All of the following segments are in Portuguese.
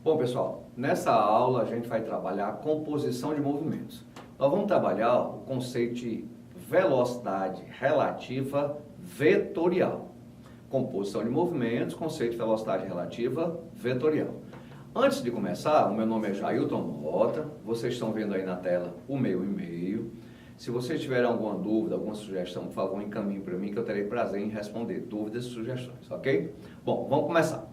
Bom, pessoal, nessa aula a gente vai trabalhar a composição de movimentos. Nós vamos trabalhar o conceito de velocidade relativa vetorial. Composição de movimentos, conceito de velocidade relativa vetorial. Antes de começar, o meu nome é Jailton Mota, vocês estão vendo aí na tela o meu e-mail. Se vocês tiverem alguma dúvida, alguma sugestão, por favor, encaminhe para mim que eu terei prazer em responder dúvidas e sugestões, ok? Bom, vamos começar.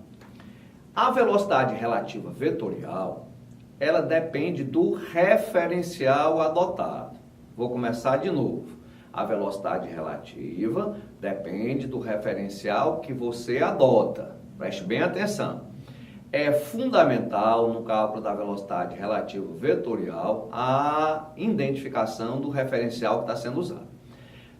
A velocidade relativa vetorial, ela depende do referencial adotado. Vou começar de novo. A velocidade relativa depende do referencial que você adota. Preste bem atenção. É fundamental no cálculo da velocidade relativa vetorial a identificação do referencial que está sendo usado.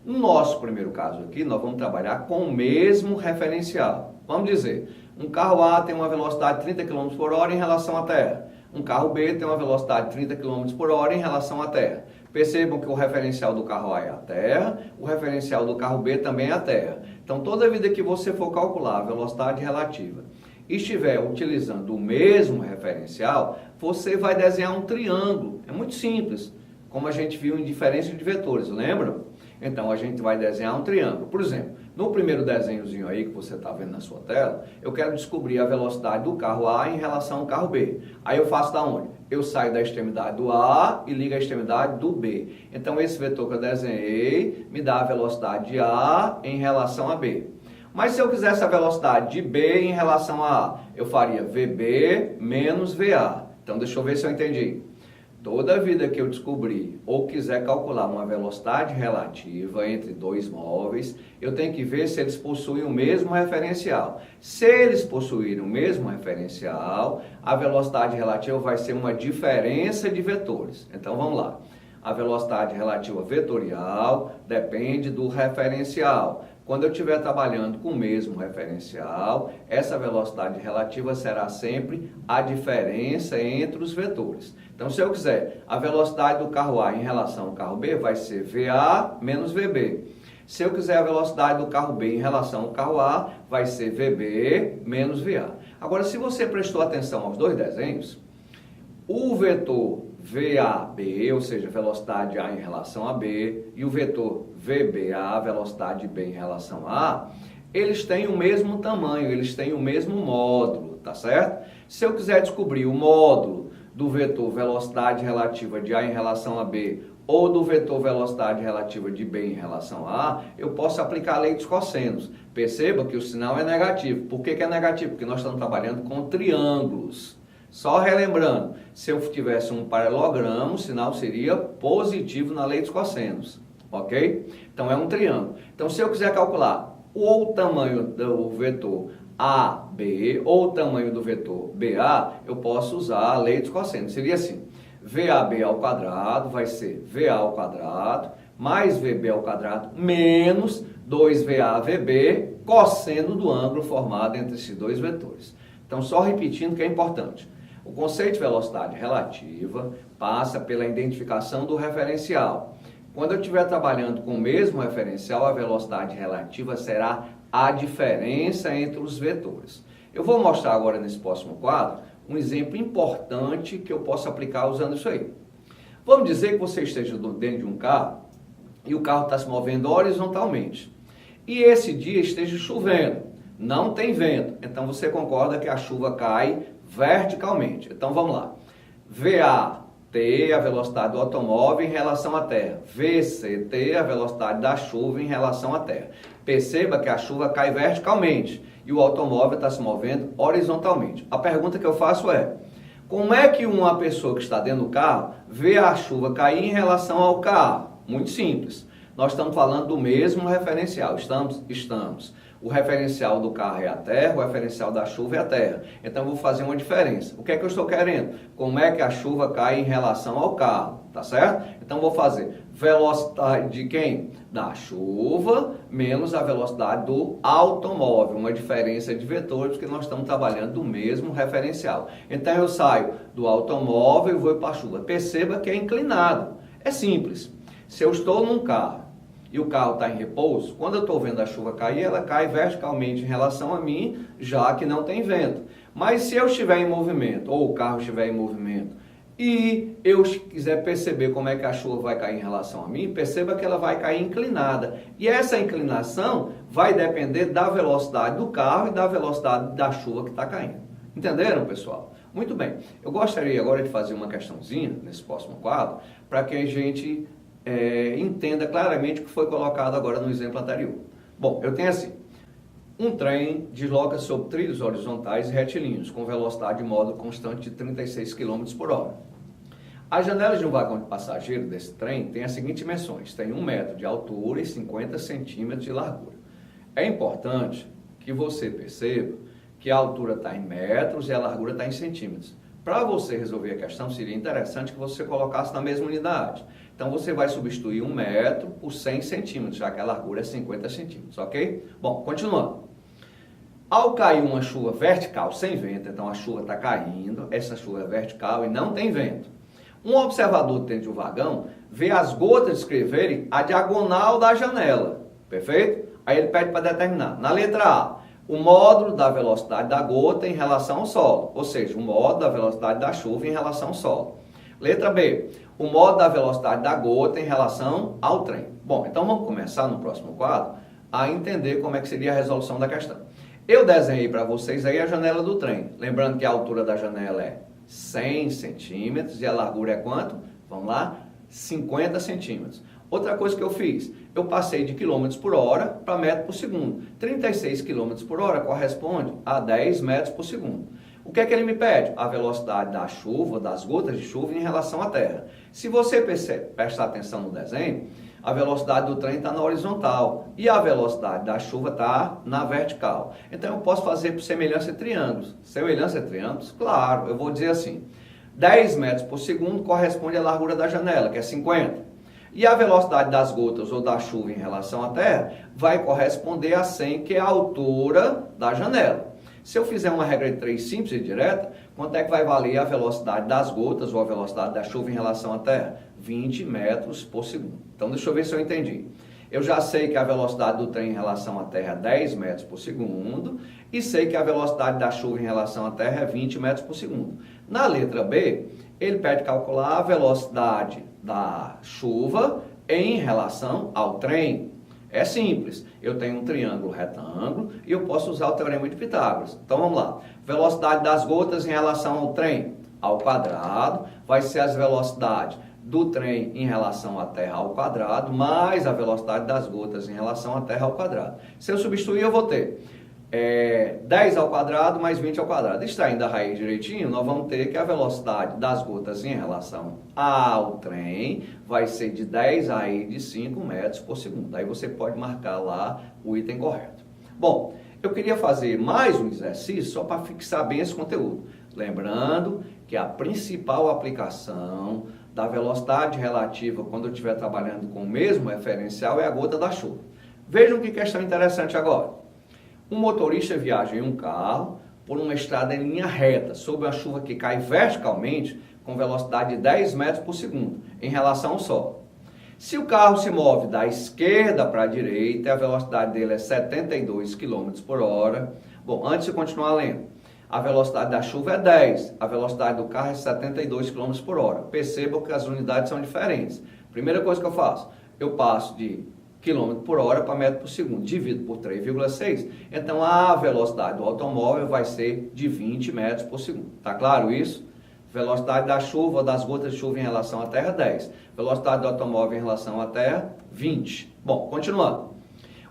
No nosso primeiro caso aqui, nós vamos trabalhar com o mesmo referencial. Vamos dizer, um carro A tem uma velocidade de 30 km por hora em relação à Terra. Um carro B tem uma velocidade de 30 km por hora em relação à Terra. Percebam que o referencial do carro A é a Terra, o referencial do carro B também é a Terra. Então, toda vida que você for calcular a velocidade relativa e estiver utilizando o mesmo referencial, você vai desenhar um triângulo. É muito simples, como a gente viu em diferença de vetores, lembram? Então, a gente vai desenhar um triângulo. Por exemplo, no primeiro desenhozinho aí que você está vendo na sua tela, eu quero descobrir a velocidade do carro A em relação ao carro B. Aí eu faço da onde? Eu saio da extremidade do A e ligo a extremidade do B. Então, esse vetor que eu desenhei me dá a velocidade de A em relação a B. Mas se eu quisesse a velocidade de B em relação a A, eu faria VB menos VA. Então, deixa eu ver se eu entendi. Toda vida que eu descobrir ou quiser calcular uma velocidade relativa entre dois móveis, eu tenho que ver se eles possuem o mesmo referencial. Se eles possuírem o mesmo referencial, a velocidade relativa vai ser uma diferença de vetores. Então, vamos lá. A velocidade relativa vetorial depende do referencial. Quando eu estiver trabalhando com o mesmo referencial, essa velocidade relativa será sempre a diferença entre os vetores. Então, se eu quiser a velocidade do carro A em relação ao carro B, vai ser VA menos VB. Se eu quiser a velocidade do carro B em relação ao carro A, vai ser VB menos VA. Agora, se você prestou atenção aos dois desenhos, o vetor VAB, ou seja, velocidade A em relação a B, e o vetor VBA, velocidade B em relação a A, eles têm o mesmo tamanho, eles têm o mesmo módulo, tá certo? Se eu quiser descobrir o módulo do vetor velocidade relativa de A em relação a B, ou do vetor velocidade relativa de B em relação a A, eu posso aplicar a lei dos cossenos. Perceba que o sinal é negativo. Por que é negativo? Porque nós estamos trabalhando com triângulos. Só relembrando, se eu tivesse um paralelogramo, o sinal seria positivo na lei dos cossenos, ok? Então é um triângulo. Então se eu quiser calcular ou o tamanho do vetor AB ou o tamanho do vetor BA, eu posso usar a lei dos cossenos. Seria assim, VAB ao quadrado vai ser VA ao quadrado mais VB ao quadrado menos 2VAVB cosseno do ângulo formado entre esses dois vetores. Então só repetindo que é importante. O conceito de velocidade relativa passa pela identificação do referencial. Quando eu estiver trabalhando com o mesmo referencial, a velocidade relativa será a diferença entre os vetores. Eu vou mostrar agora nesse próximo quadro um exemplo importante que eu posso aplicar usando isso aí. Vamos dizer que você esteja dentro de um carro e o carro está se movendo horizontalmente. E esse dia esteja chovendo, não tem vento. Então você concorda que a chuva cai verticalmente. Então vamos lá. VAT, a velocidade do automóvel em relação à Terra. VCT, a velocidade da chuva em relação à Terra. Perceba que a chuva cai verticalmente e o automóvel está se movendo horizontalmente. A pergunta que eu faço é, como é que uma pessoa que está dentro do carro vê a chuva cair em relação ao carro? Muito simples. Nós estamos falando do mesmo referencial. Estamos. O referencial do carro é a Terra, o referencial da chuva é a Terra. Então, eu vou fazer uma diferença. O que é que eu estou querendo? Como é que a chuva cai em relação ao carro, tá certo? Então, vou fazer velocidade de quem? Da chuva menos a velocidade do automóvel. Uma diferença de vetores, porque nós estamos trabalhando do mesmo referencial. Então, eu saio do automóvel e vou para a chuva. Perceba que é inclinado. É simples. Se eu estou num carro e o carro está em repouso, quando eu estou vendo a chuva cair, ela cai verticalmente em relação a mim, já que não tem vento. Mas se eu estiver em movimento, ou o carro estiver em movimento, e eu quiser perceber como é que a chuva vai cair em relação a mim, perceba que ela vai cair inclinada. E essa inclinação vai depender da velocidade do carro e da velocidade da chuva que está caindo. Entenderam, pessoal? Muito bem. Eu gostaria agora de fazer uma questãozinha nesse próximo quadro, para que a gente entenda claramente o que foi colocado agora no exemplo anterior. Bom, eu tenho assim. Um trem desloca sobre trilhos horizontais e retilíneos, com velocidade de módulo constante de 36 km por hora. As janelas de um vagão de passageiro desse trem têm as seguintes dimensões: tem 1 metro de altura e 50 centímetros de largura. É importante que você perceba que a altura está em metros e a largura está em centímetros. Para você resolver a questão, seria interessante que você colocasse na mesma unidade. Então, você vai substituir 1 metro por 100 centímetros, já que a largura é 50 centímetros, ok? Bom, continuando. Ao cair uma chuva vertical sem vento, então a chuva está caindo, essa chuva é vertical e não tem vento. Um observador dentro do vagão vê as gotas descreverem a diagonal da janela, perfeito? Aí ele pede para determinar. Na letra A, o módulo da velocidade da gota em relação ao solo, ou seja, o módulo da velocidade da chuva em relação ao solo. Letra B, o módulo da velocidade da gota em relação ao trem. Bom, então vamos começar no próximo quadro a entender como é que seria a resolução da questão. Eu desenhei para vocês aí a janela do trem. Lembrando que a altura da janela é 100 centímetros e a largura é quanto? Vamos lá? 50 centímetros. Outra coisa que eu fiz, eu passei de quilômetros por hora para metro por segundo. 36 quilômetros por hora corresponde a 10 metros por segundo. O que é que ele me pede? A velocidade da chuva, das gotas de chuva em relação à terra. Se você prestar atenção no desenho, a velocidade do trem está na horizontal e a velocidade da chuva está na vertical. Então eu posso fazer por semelhança de triângulos. Semelhança de triângulos? Claro, eu vou dizer assim, 10 metros por segundo corresponde à largura da janela, que é 50. E a velocidade das gotas ou da chuva em relação à terra vai corresponder a 100, que é a altura da janela. Se eu fizer uma regra de 3 simples e direta, quanto é que vai valer a velocidade das gotas ou a velocidade da chuva em relação à terra? 20 metros por segundo. Então, deixa eu ver se eu entendi. Eu já sei que a velocidade do trem em relação à terra é 10 metros por segundo e sei que a velocidade da chuva em relação à terra é 20 metros por segundo. Na letra B, ele pede calcular a velocidade da chuva em relação ao trem. É simples, eu tenho um triângulo retângulo e eu posso usar o teorema de Pitágoras. Então vamos lá, velocidade das gotas em relação ao trem ao quadrado vai ser as velocidades do trem em relação à terra ao quadrado mais a velocidade das gotas em relação à terra ao quadrado. Se eu substituir, eu vou ter 10 ao quadrado mais 20 ao quadrado. Extraindo a raiz direitinho, nós vamos ter que a velocidade das gotas em relação ao trem vai ser de 10 raiz de 5 metros por segundo. Aí você pode marcar lá o item correto. Bom, eu queria fazer mais um exercício só para fixar bem esse conteúdo. Lembrando que a principal aplicação da velocidade relativa quando eu estiver trabalhando com o mesmo referencial é a gota da chuva. Vejam que questão interessante agora. Um motorista viaja em um carro por uma estrada em linha reta, sob uma chuva que cai verticalmente com velocidade de 10 metros por segundo, em relação ao solo. Se o carro se move da esquerda para a direita, a velocidade dele é 72 km por hora. Bom, antes de continuar lendo, a velocidade da chuva é 10, a velocidade do carro é 72 km por hora. Percebam que as unidades são diferentes. Primeira coisa que eu faço, eu passo de quilômetro por hora para metro por segundo, divido por 3,6, então a velocidade do automóvel vai ser de 20 metros por segundo. Tá claro isso? Velocidade da chuva, das gotas de chuva em relação à terra, 10. Velocidade do automóvel em relação à terra, 20. Bom, continuando.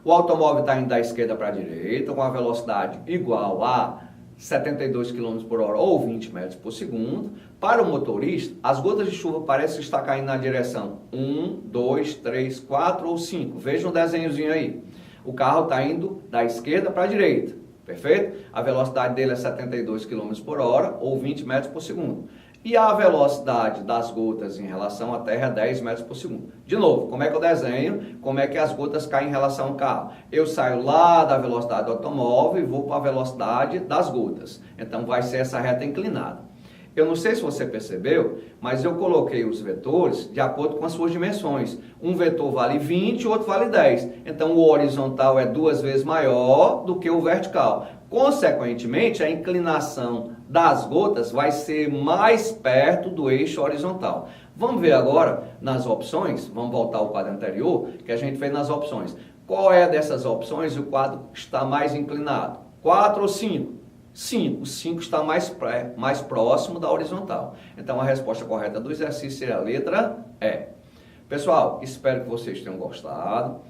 O automóvel está indo da esquerda para a direita, com a velocidade igual a 72 km por hora ou 20 metros por segundo. Para o motorista, as gotas de chuva parecem estar caindo na direção 1, 2, 3, 4 ou 5. Veja um desenhozinho aí. O carro está indo da esquerda para a direita, perfeito? A velocidade dele é 72 km por hora ou 20 metros por segundo. E a velocidade das gotas em relação à terra é 10 metros por segundo. De novo, como é que eu desenho? Como é que as gotas caem em relação ao carro? Eu saio lá da velocidade do automóvel e vou para a velocidade das gotas. Então vai ser essa reta inclinada. Eu não sei se você percebeu, mas eu coloquei os vetores de acordo com as suas dimensões. Um vetor vale 20, o outro vale 10. Então o horizontal é 2 vezes maior do que o vertical. Consequentemente, a inclinação das gotas vai ser mais perto do eixo horizontal. Vamos ver agora nas opções, vamos voltar ao quadro anterior, que a gente fez nas opções. Qual é dessas opções o quadro está mais inclinado? 4 ou 5? 5. O 5 está mais próximo da horizontal. Então, a resposta correta do exercício seria a letra E. Pessoal, espero que vocês tenham gostado.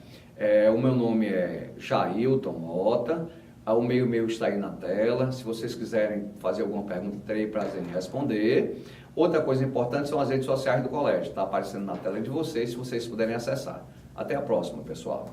O meu nome é Jailton Mota. O e-mail está aí na tela. Se vocês quiserem fazer alguma pergunta, terei prazer em responder. Outra coisa importante são as redes sociais do colégio. Está aparecendo na tela de vocês, se vocês puderem acessar. Até a próxima, pessoal.